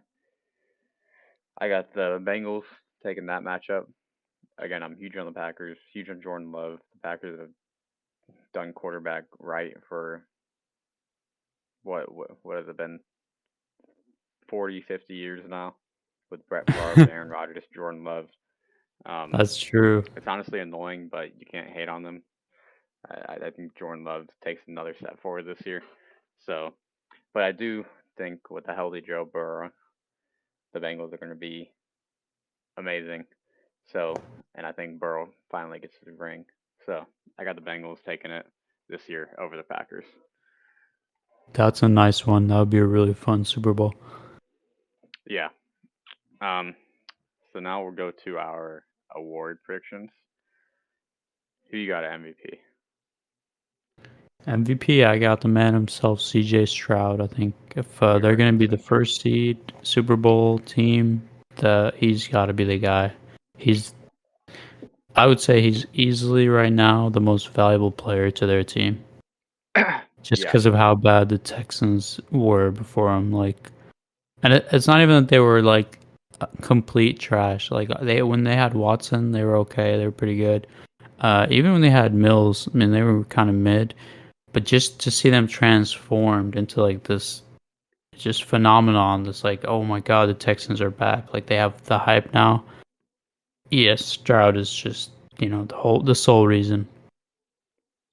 the Bengals taking that matchup. Again, I'm huge on the Packers, huge on Jordan Love. The Packers have done quarterback right for what has it been 40, 50 years now with Brett Favre, Aaron Rodgers, Jordan Love. That's true. It's honestly annoying, but you can't hate on them. I think Jordan Love takes another step forward this year. So, but I do think with the healthy Joe Burrow, the Bengals are going to be amazing. So, and I think Burrow finally gets the ring. So, I got the Bengals taking it this year over the Packers. That's a nice one. That would be a really fun Super Bowl. Yeah. Um. So now we'll go to our award predictions. Who you got at MVP? MVP, I got the man himself, CJ Stroud. I think if We they're heard going to this be the one. first seed Super Bowl team, he's got to be the guy. He's, I would say, he's easily right now the most valuable player to their team, just Yeah. because of how bad the Texans were before him. Like, and it's not even that they were like complete trash. Like when they had Watson, they were okay. They were pretty good. Even when they had Mills, I mean, they were kind of mid. But just to see them transformed into like this just phenomenon, this like, oh my god, the Texans are back. Like they have the hype now. Yes, Stroud is just the sole reason.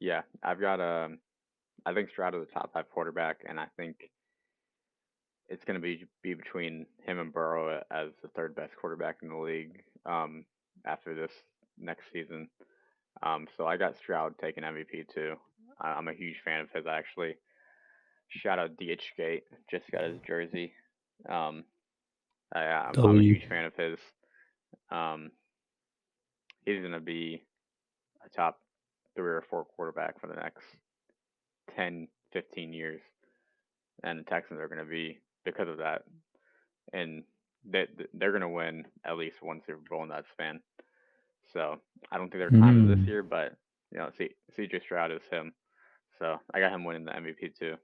Yeah. I've got I think Stroud is the top 5 quarterback, and I think it's going to be between him and Burrow as the third best quarterback in the league after this next season. So I got Stroud taking MVP too. I'm a huge fan of his actually. Shout out DH Gate, just got his jersey. Um, I'm a W. huge fan of his. Um, he's going to be a top 3 or 4 quarterback for the next 10, 15 years. And the Texans are going to be, because of that, and they're going to win at least one Super Bowl in that span. So I don't think their time is this year, but CJ Stroud is him. So I got him winning the MVP too.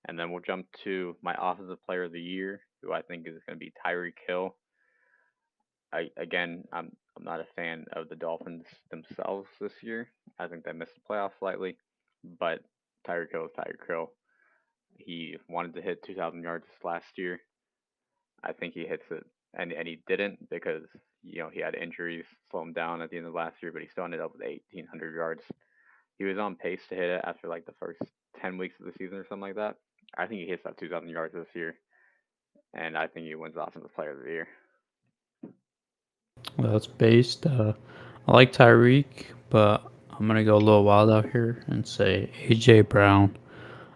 And then we'll jump to my offensive player of the year, who I think is going to be Tyreek Hill. I'm not a fan of the Dolphins themselves this year. I think they missed the playoffs slightly, but Tyreek Hill is Tyreek Hill. He wanted to hit 2,000 yards last year. I think he hits it, and he didn't because he had injuries slow him down at the end of last year, but he still ended up with 1,800 yards. He was on pace to hit it after like the first 10 weeks of the season or something like that. I think he hits that 2,000 yards this year, and I think he wins Offensive Player of the Year. Well, that's based. I like Tyreek, but I'm gonna go a little wild out here and say AJ Brown.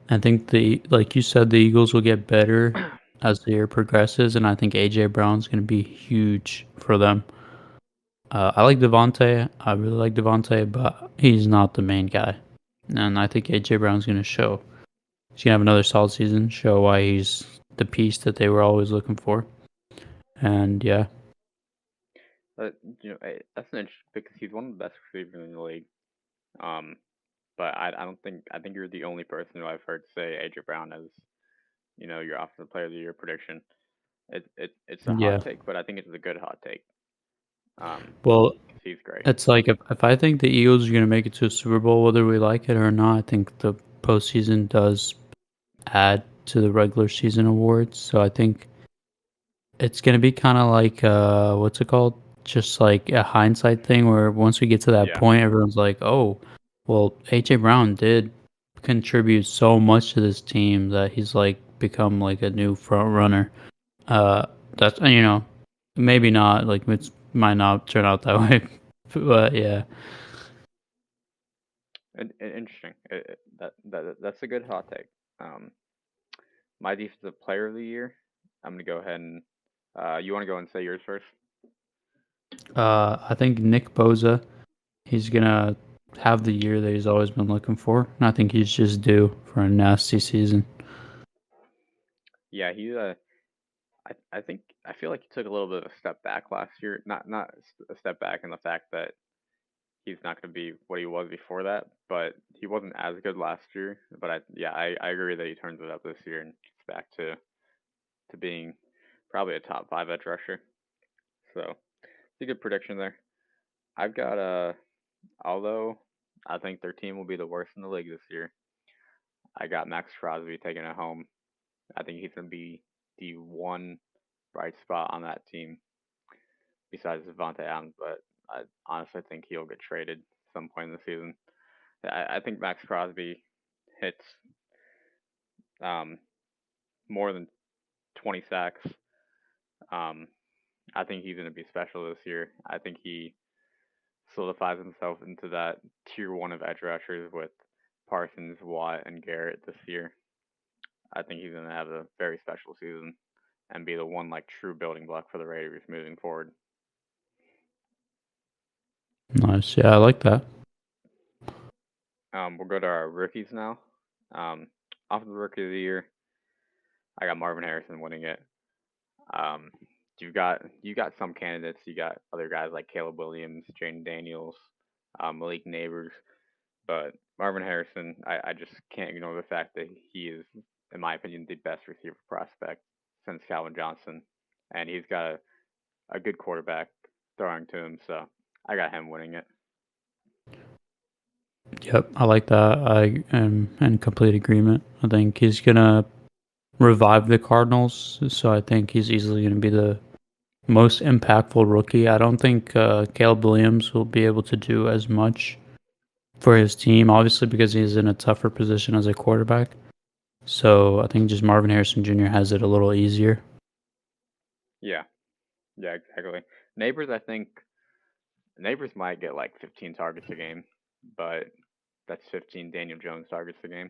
I think like you said, the Eagles will get better as the year progresses, and I think AJ Brown's gonna be huge for them. I like Devontae. I really like Devontae, but he's not the main guy. And I think AJ Brown's gonna show. He's gonna have another solid season. Show why he's the piece that they were always looking for. And yeah, But that's an interesting because he's one of the best receivers in the league. Um, but I think you're the only person who I've heard say AJ Brown as your Offensive Player of the Year prediction. It's a hot yeah. take, but I think it's a good hot take. Well, 'Cause he's great. it's like if I think the Eagles are gonna make it to a Super Bowl, whether we like it or not, I think the postseason does add to the regular season awards. So I think it's gonna be kind of like what's it called? Just like a hindsight thing, where once we get to that Yeah, point, everyone's like, "Oh, well, AJ Brown did contribute so much to this team that he's like become like a new front runner." Uh, that's maybe not like it might not turn out that way, but yeah, interesting. That's a good hot take. Um, my Defensive Player of the Year. I'm gonna go ahead and you want to go and say yours first? I think Nick Boza, he's gonna have the year that he's always been looking for, and I think he's just due for a nasty season. Yeah, I feel like he took a little bit of a step back last year. Not a step back in the fact that he's not going to be what he was before that, but he wasn't as good last year. But I agree that he turns it up this year and gets back to being probably a top 5 edge rusher. So it's a good prediction there. I've got although I think their team will be the worst in the league this year. I got Max Crosby taking it home. I think he's going to be the one bright spot on that team besides Devontae Adams, but I honestly think he'll get traded at some point in the season. I think Max Crosby hits um, more than 20 sacks. Um, I think he's going to be special this year. I think he solidifies himself into that tier 1 of edge rushers with Parsons, Watt, and Garrett this year. I think he's going to have a very special season and be the one like true building block for the Raiders moving forward. Nice, yeah, I like that. We'll go to our rookies now. Off of the Rookie of the Year, I got Marvin Harrison winning it. Um, you got some candidates. You got other guys like Caleb Williams, Jaden Daniels, Malik Neighbors, but Marvin Harrison, I just can't ignore the fact that he is, in my opinion, the best receiver prospect since Calvin Johnson, and he's got a good quarterback throwing to him. So I got him winning it. Yep, I like that. I am in complete agreement. I think he's gonna revive the Cardinals, so I think he's easily gonna be the most impactful rookie. I don't think Caleb Williams will be able to do as much for his team, obviously because he's in a tougher position as a quarterback. So I think just Marvin Harrison Jr. has it a little easier. Yeah, yeah, exactly. Neighbors, I think Neighbors might get like 15 targets a game, but that's 15 Daniel Jones targets a game.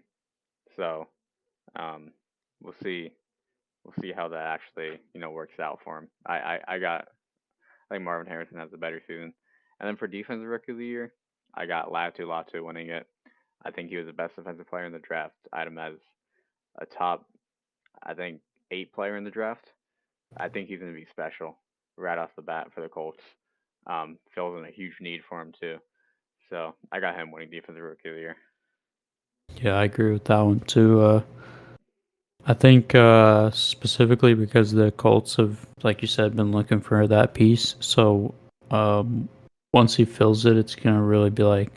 So um, we'll see we'll see how that actually works out for him. I think Marvin Harrison has a better season. And then for defensive rookie of the year, I got Latu winning it. I think he was the best defensive player in the draft. I had him as a top, I think, 8 player in the draft. I think he's going to be special right off the bat for the Colts. Fills in a huge need for him too. So I got him winning defensive rookie of the year. Yeah, I agree with that one too. I think specifically because the Colts have, like you said, been looking for that piece. So um, once he fills it, it's gonna really be like,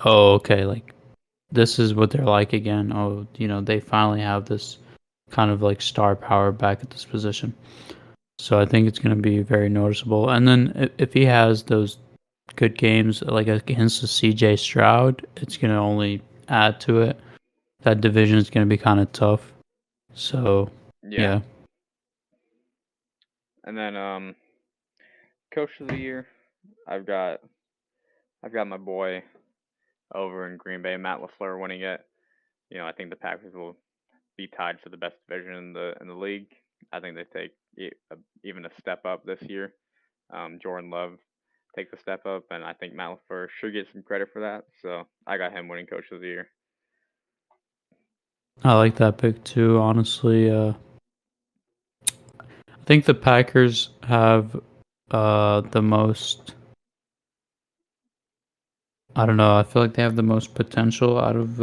oh, okay, like this is what they're like again. Oh, they finally have this kind of like star power back at this position. So I think it's gonna be very noticeable. And then if he has those good games like against the CJ Stroud, it's gonna only add to it. That division is gonna be kind of tough. So Yeah. yeah. And then coach of the year, I've got my boy over in Green Bay, Matt LaFleur winning it. I think the Packers will be tied for the best division in the league. I think they take even a step up this year. Jordan Love takes a step up, and I think Matt LaFleur should get some credit for that. So I got him winning coach of the year. I like that pick too, honestly. I think the Packers have the most. I don't know. I feel like they have the most potential out of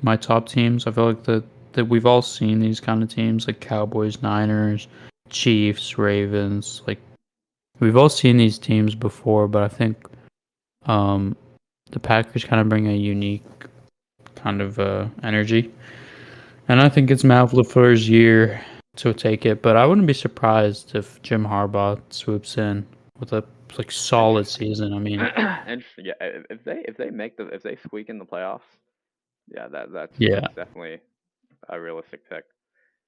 my top teams. I feel like that we've all seen these kind of teams like Cowboys, Niners, Chiefs, Ravens. Like we've all seen these teams before, but I think um, the Packers kind of bring a unique kind of energy. And I think it's Matt LaFleur's year to take it, but I wouldn't be surprised if Jim Harbaugh swoops in with a solid season. I mean, Interesting. Yeah, if they squeak in the playoffs, yeah, yeah, that's definitely a realistic pick.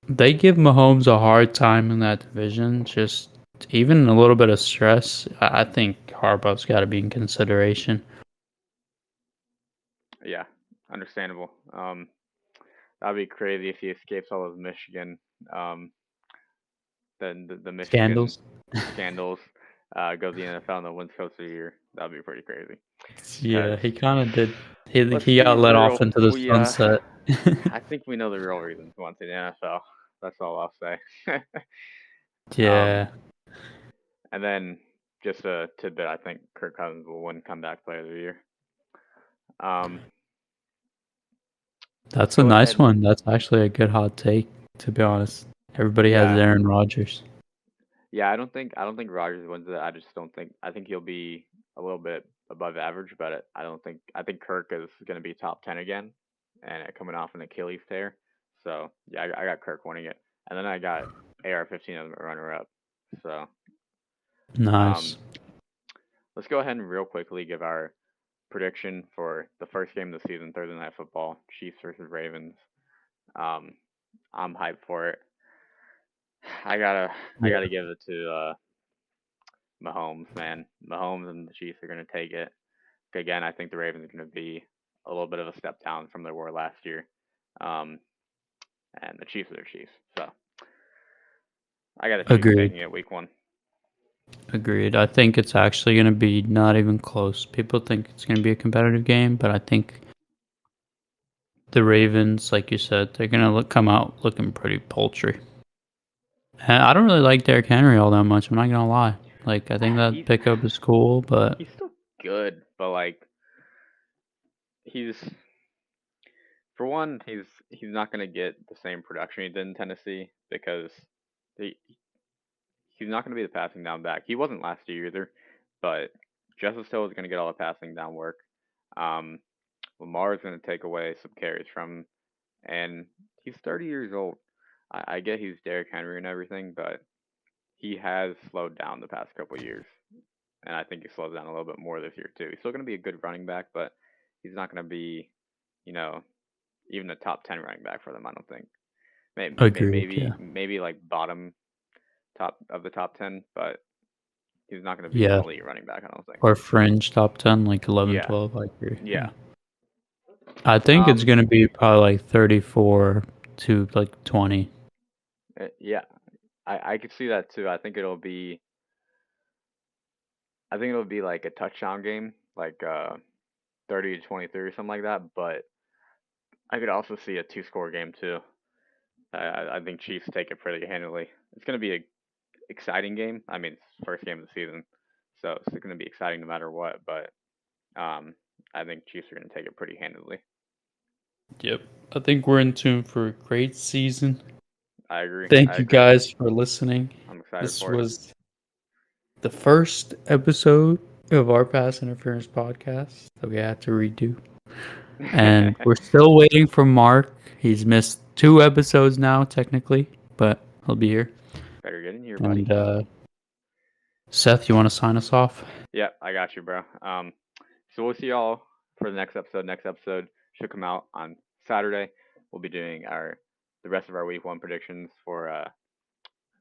they give Mahomes a hard time in that division. Just even a little bit of stress. I think Harbaugh's got to be in consideration. Yeah, understandable. That'd be crazy if he escapes all of Michigan, um, the Michigan Scandals. scandals, goes to the NFL and then wins Coach of the Year. That'd be pretty crazy. Yeah, Cause he kind of did. He let's he got be let off real, into the sunset. I think we know the real reasons he went to the NFL. That's all I'll say. um, Yeah, and then just a tidbit, I think Kirk Cousins will win Comeback Player of the Year. Um, let's that's a go nice ahead. one. That's actually a good hot take, to be honest. Everybody has Yeah, Aaron Rodgers. yeah. I don't think Rodgers wins it. I just don't think. I think he'll be a little bit above average, but I don't think. I think Kirk is going to be top 10 again, and coming off an Achilles tear. So yeah, I got Kirk winning it, and then I got AR-15 as a runner-up. So um, Nice. let's go ahead and real quickly give our prediction for the first game of the season, Thursday Night Football, Chiefs versus Ravens. Um, I'm hyped for it. I gotta I Yeah, gotta give it to Mahomes, man. Mahomes and the Chiefs are gonna take it. Again, I think the Ravens are gonna be a little bit of a step down from their were last year. Um, and the Chiefs are the Chiefs. So I got the Chiefs agreed. taking it week 1. Agreed. I think it's actually going to be not even close. People think it's going to be a competitive game, but I think the Ravens, like you said, they're going to come out looking pretty paltry. And I don't really like Derrick Henry all that much. I'm not going to lie. Like, I think that He's pickup is cool, but he's still good, but like he's for one, he's not gonna get the same production he did in Tennessee because he, he's not gonna be the passing down back. He wasn't last year either, but Justice Hill is gonna get all the passing down work. Um, Lamar is gonna take away some carries from him, and he's 30 years old. I get he's Derrick Henry and everything, but he has slowed down the past couple of years, and I think he slows down a little bit more this year too. He's still gonna be a good running back, but he's not gonna be, you know, even a top 10 running back for them. I don't think. agreed. Yeah. Maybe like bottom top of the top 10, but he's not going to be an Yeah. elite running back. I don't think. Or fringe top 10, like 11, Yeah, 12. I agree. yeah. Yeah. I think it's Um, going to be probably like 34 to like 20. Yeah, I could see that too. I think it'll be like a touchdown game, like 30-23 or something like that. But I could also see a two-score game too. I think Chiefs take it pretty handily. It's gonna be a exciting game. I mean, it's the first game of the season, so it's gonna be exciting no matter what. But I think Chiefs are gonna take it pretty handily. Yep. I think we're in tune for a great season. I agree. Thank I you agree. guys for listening. I'm excited This for it. was the first episode of our Pass Interference podcast that we had to redo. And we're still waiting for Mark. He's missed 2 episodes now, technically, but he'll be here. Better get in here, buddy. And Seth, you want to sign us off? Yep, I got you, bro. So we'll see y'all for the next episode. Next episode should come out on Saturday. We'll be doing the rest of our week 1 predictions for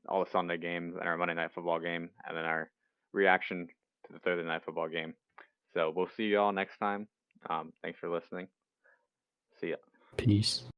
all the Sunday games and our Monday night football game, and then our reaction to the Thursday night football game. So we'll see y'all next time. Thanks for listening. See ya. Peace.